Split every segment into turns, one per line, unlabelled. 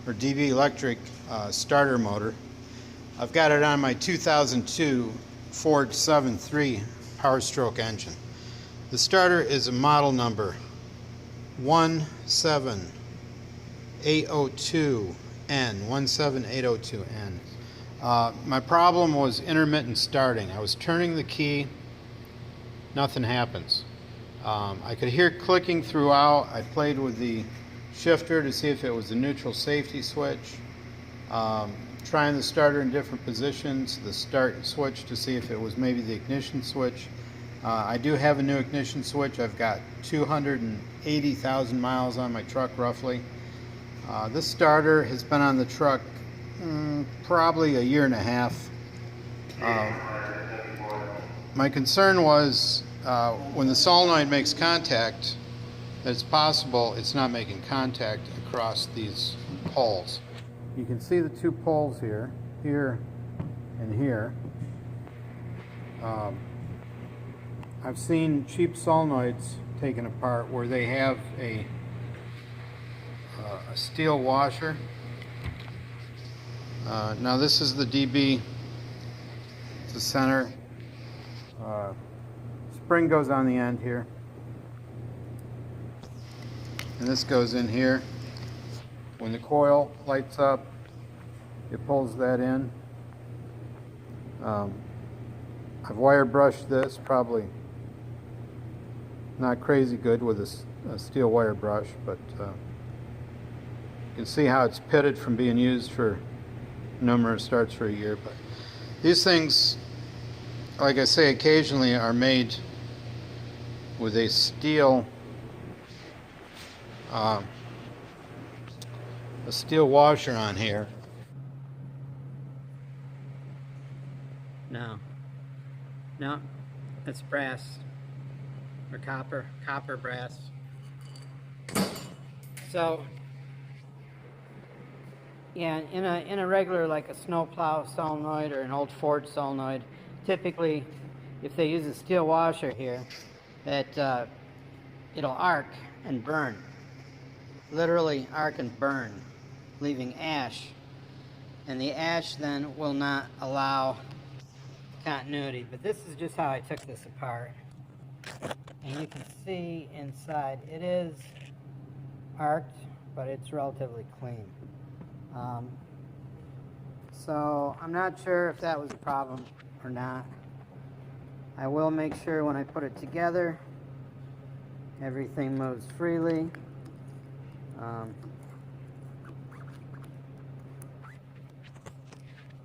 or DB electric starter motor. I've got it on my 2002 Ford 7.3 powerstroke engine. The starter is a model number 17802N. My problem was intermittent starting. I was turning the key, nothing happens. I could hear clicking throughout. I played with the shifter to see if it was the neutral safety switch. Trying the starter in different positions, the start switch to see if it was maybe the ignition switch. I do have a new ignition switch. I've got 280,000 miles on my truck roughly. This starter has been on the truck probably a year and a half. My concern was when the solenoid makes contact, that it's possible it's not making contact across these poles. You can see the two poles here, and here. I've seen cheap solenoids taken apart where they have a steel washer. Now this is the DB, it's the center. Spring goes on the end here, and this goes in here. When the coil lights up, it pulls that in. I've wire brushed this, probably not crazy good with a steel wire brush, but you can see how it's pitted from being used for numerous starts for a year. But these things, like I say, occasionally are made with a steel washer on here.
No, it's brass or copper brass. So yeah, in a regular, like a snowplow solenoid or an old Ford solenoid, typically if they use a steel washer here, that it'll arc and burn, literally arc and burn, leaving ash, and the ash then will not allow continuity. But this is just how I took this apart, and you can see inside it is arced, but it's relatively clean. So I'm not sure if that was a problem or not. I will make sure when I put it together everything moves freely.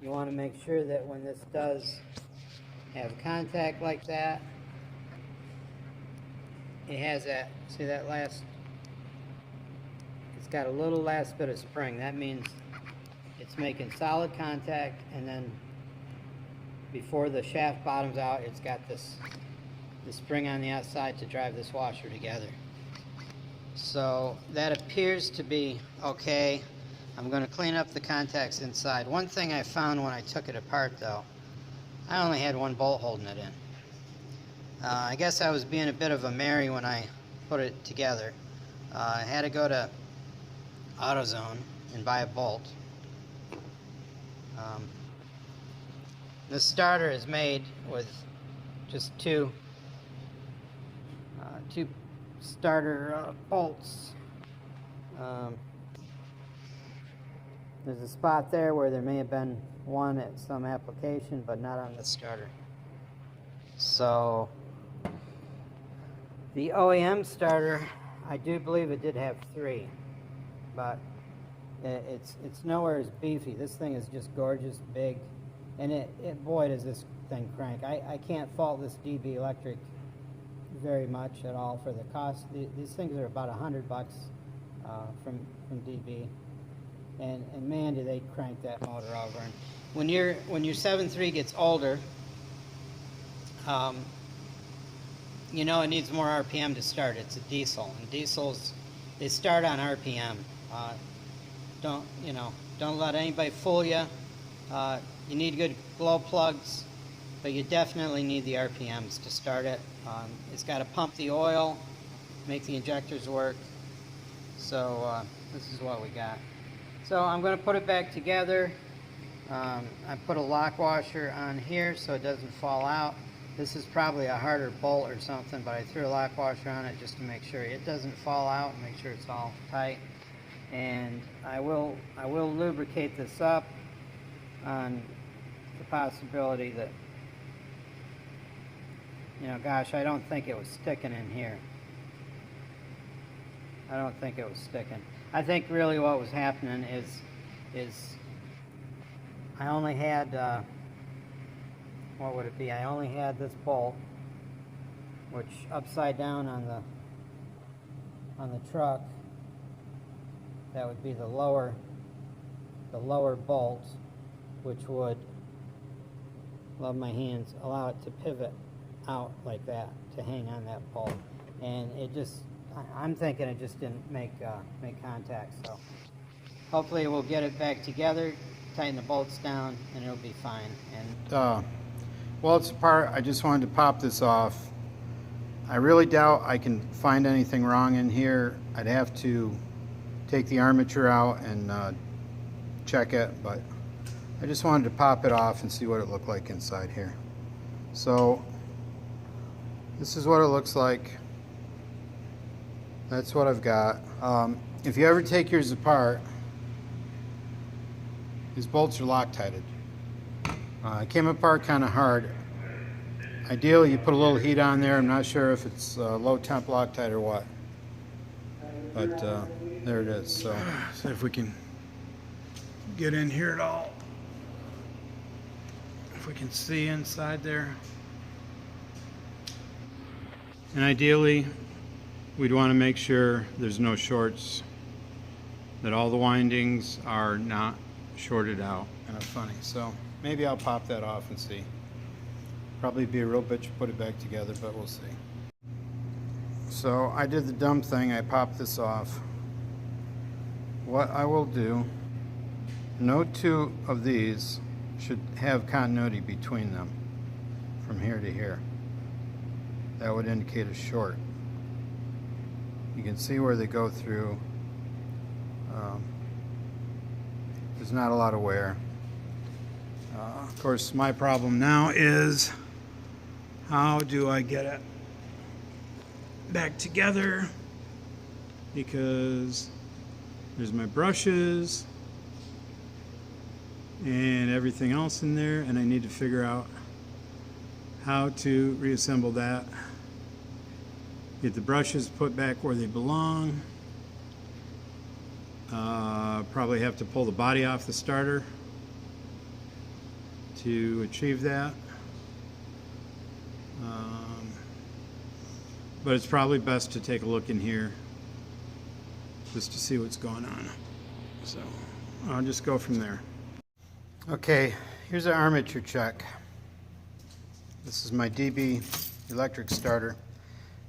You want to make sure that when this does have contact like that, it has that, see that last, it's got a little last bit of spring. That means it's making solid contact, and then before the shaft bottoms out, it's got the spring on the outside to drive this washer together. So that appears to be okay. I'm going to clean up the contacts inside. One thing I found when I took it apart, though, I only had one bolt holding it in. I guess I was being a bit of a Mary when I put it together. I had to go to AutoZone and buy a bolt. This starter is made with just two starter bolts. There's a spot there where there may have been one at some application, but not on the starter. So the OEM starter, I do believe it did have three, but it's nowhere as beefy. This thing is just gorgeous, big, and it boy does this thing crank. I can't fault this DB electric very much at all for the cost. These things are about $100 from DB, and man, do they crank that motor over. And when your 7.3 gets older, you know it needs more RPM to start. It's a diesel, and diesels, they start on RPM. Don't let anybody fool you. You need good glow plugs, but you definitely need the RPMs to start it. It's got to pump the oil, make the injectors work. So this is what we got. So I'm going to put it back together. I put a lock washer on here so it doesn't fall out. This is probably a harder bolt or something, but I threw a lock washer on it just to make sure it doesn't fall out and make sure it's all tight. And I will lubricate this up on the possibility that, you know, gosh, I don't think it was sticking in here. I don't think it was sticking. I think really what was happening is I only had, what would it be? I only had this bolt, which upside down on the truck, that would be the lower bolt, which would, love my hands, allow it to pivot out like that, to hang on that bolt. And it just, I'm thinking it just didn't make contact. So hopefully we'll get it back together, tighten the bolts down, and it'll be fine. And
well, it's apart. I just wanted to pop this off. I really doubt I can find anything wrong in here. I'd have to take the armature out and check it, but I just wanted to pop it off and see what it looked like inside here. So this is what it looks like. That's what I've got. If you ever take yours apart, these bolts are Loctited. It came apart kind of hard. Ideally, you put a little heat on there. I'm not sure if it's low temp Loctite or what, but there it is. So see if we can get in here at all. If we can see inside there. And ideally, we'd want to make sure there's no shorts, that all the windings are not shorted out. Kind of funny. So maybe I'll pop that off and see. Probably be a real bitch to put it back together, but we'll see. So I did the dumb thing. I popped this off. What I will do, no two of these should have continuity between them from here to here. That would indicate a short. You can see where they go through. There's not a lot of wear. Of course, my problem now is how do I get it back together, because there's my brushes and everything else in there, and I need to figure out how to reassemble that, get the brushes put back where they belong. Probably have to pull the body off the starter to achieve that. But it's probably best to take a look in here just to see what's going on. So I'll just go from there. Okay, here's an armature check. This is my DB electric starter,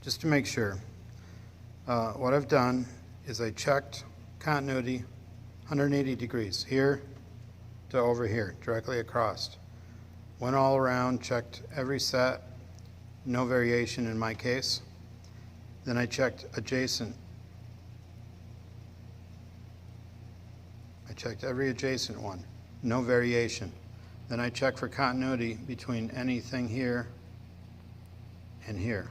just to make sure. What I've done is I checked continuity 180 degrees, here to over here, directly across. Went all around, checked every set, no variation in my case. Then I checked adjacent. I checked every adjacent one, no variation. Then I checked for continuity between anything here and here.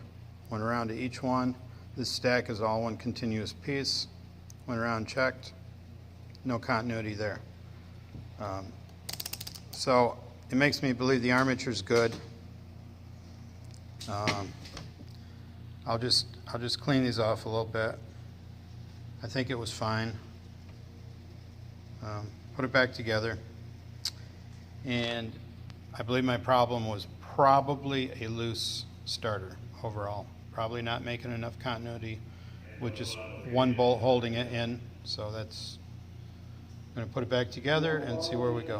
Went around to each one. This stack is all one continuous piece. Went around, checked, no continuity there. So it makes me believe the armature's good. I'll just clean these off a little bit. I think it was fine. Put it back together. And I believe my problem was probably a loose starter overall. Probably not making enough continuity with just one bolt holding it in. So I'm going to put it back together and see where we go.